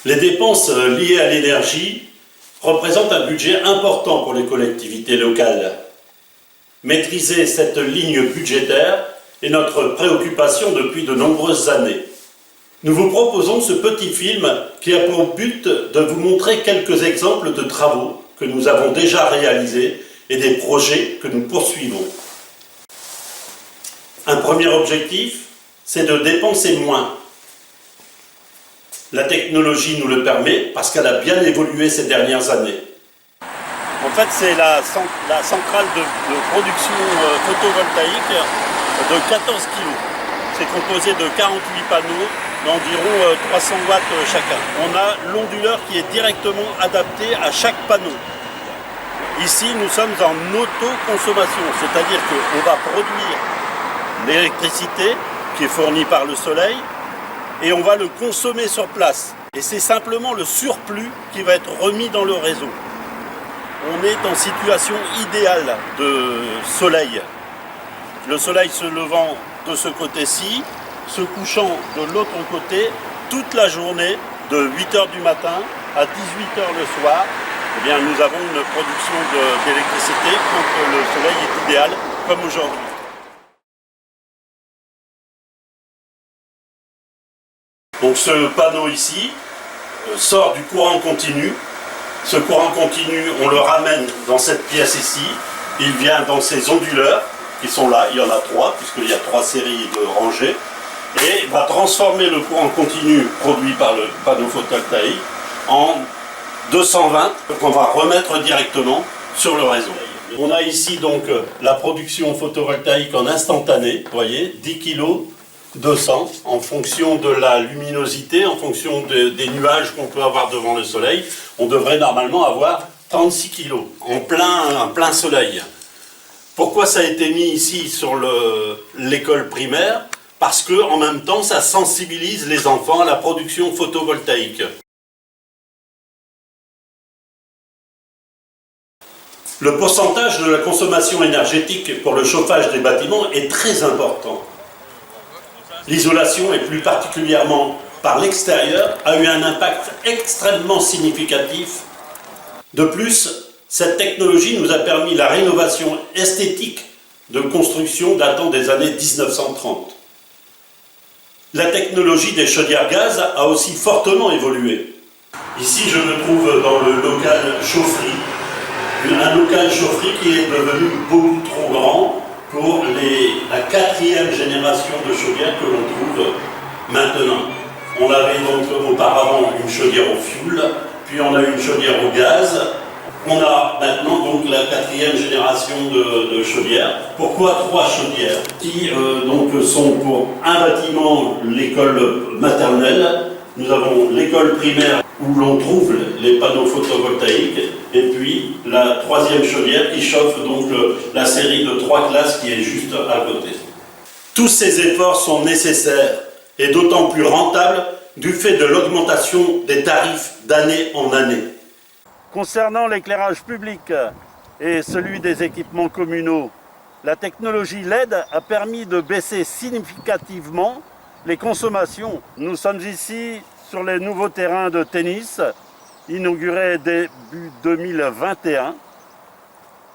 Les dépenses liées à l'énergie représentent un budget important pour les collectivités locales. Maîtriser cette ligne budgétaire est notre préoccupation depuis de nombreuses années. Nous vous proposons ce petit film qui a pour but de vous montrer quelques exemples de travaux que nous avons déjà réalisés et des projets que nous poursuivons. Un premier objectif, c'est de dépenser moins. La technologie nous le permet parce qu'elle a bien évolué ces dernières années. En fait, c'est la centrale de production photovoltaïque de 14 kg. C'est composé de 48 panneaux d'environ 300 watts chacun. On a l'onduleur qui est directement adapté à chaque panneau. Ici, nous sommes en autoconsommation, c'est-à-dire qu'on va produire l'électricité qui est fournie par le soleil et on va le consommer sur place. Et c'est simplement le surplus qui va être remis dans le réseau. On est en situation idéale de soleil. Le soleil se levant de ce côté-ci, se couchant de l'autre côté, toute la journée, de 8h du matin à 18h le soir, eh bien, nous avons une production d'électricité quand le soleil est idéal, comme aujourd'hui. Donc ce panneau ici sort du courant continu. Ce courant continu, on le ramène dans cette pièce ici. Il vient dans ces onduleurs qui sont là. Il y en a 3, puisqu'il y a 3 séries de rangées. Et va transformer le courant continu produit par le panneau photovoltaïque en 220 qu'on va remettre directement sur le réseau. On a ici donc la production photovoltaïque en instantané, vous voyez, 10 kg 200 en fonction de la luminosité, en fonction des nuages qu'on peut avoir devant le soleil. On devrait normalement avoir 36 kg en plein soleil. Pourquoi ça a été mis ici sur l'école primaire? Parce que en même temps, ça sensibilise les enfants à la production photovoltaïque. Le pourcentage de la consommation énergétique pour le chauffage des bâtiments est très important. L'isolation, et plus particulièrement par l'extérieur, a eu un impact extrêmement significatif. De plus, cette technologie nous a permis la rénovation esthétique de constructions datant des années 1930. La technologie des chaudières gaz a aussi fortement évolué. Ici, je me trouve dans le local chaufferie. Un local chaufferie qui est devenu beaucoup trop grand pour la 4e génération de chaudières que l'on trouve maintenant. On avait donc auparavant une chaudière au fioul, puis on a une chaudière au gaz. On a maintenant donc la 4e génération de chaudières. Pourquoi 3 chaudières qui donc sont pour un bâtiment, l'école maternelle. Nous avons l'école primaire où l'on trouve les panneaux photovoltaïques et puis la 3e chaudière qui chauffe donc la série de 3 classes qui est juste à côté. Tous ces efforts sont nécessaires et d'autant plus rentables du fait de l'augmentation des tarifs d'année en année. Concernant l'éclairage public et celui des équipements communaux, la technologie LED a permis de baisser significativement les consommations. Nous sommes ici sur les nouveaux terrains de tennis, inaugurés début 2021,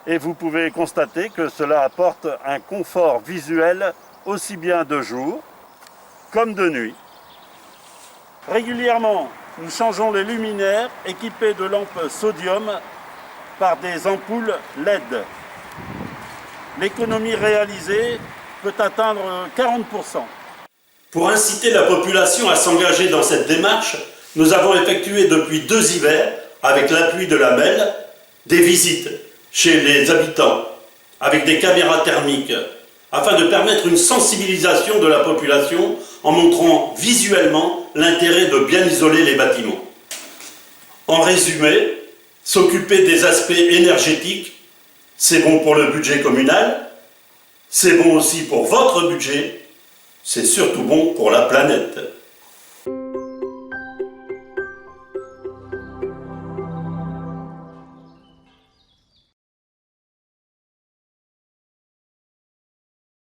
et vous pouvez constater que cela apporte un confort visuel aussi bien de jour comme de nuit. Régulièrement, nous changeons les luminaires équipés de lampes sodium par des ampoules LED. L'économie réalisée peut atteindre 40%. Pour inciter la population à s'engager dans cette démarche, nous avons effectué depuis 2 hivers, avec l'appui de la MEL, des visites chez les habitants, avec des caméras thermiques, afin de permettre une sensibilisation de la population en montrant visuellement l'intérêt de bien isoler les bâtiments. En résumé, s'occuper des aspects énergétiques, c'est bon pour le budget communal, c'est bon aussi pour votre budget, c'est surtout bon pour la planète.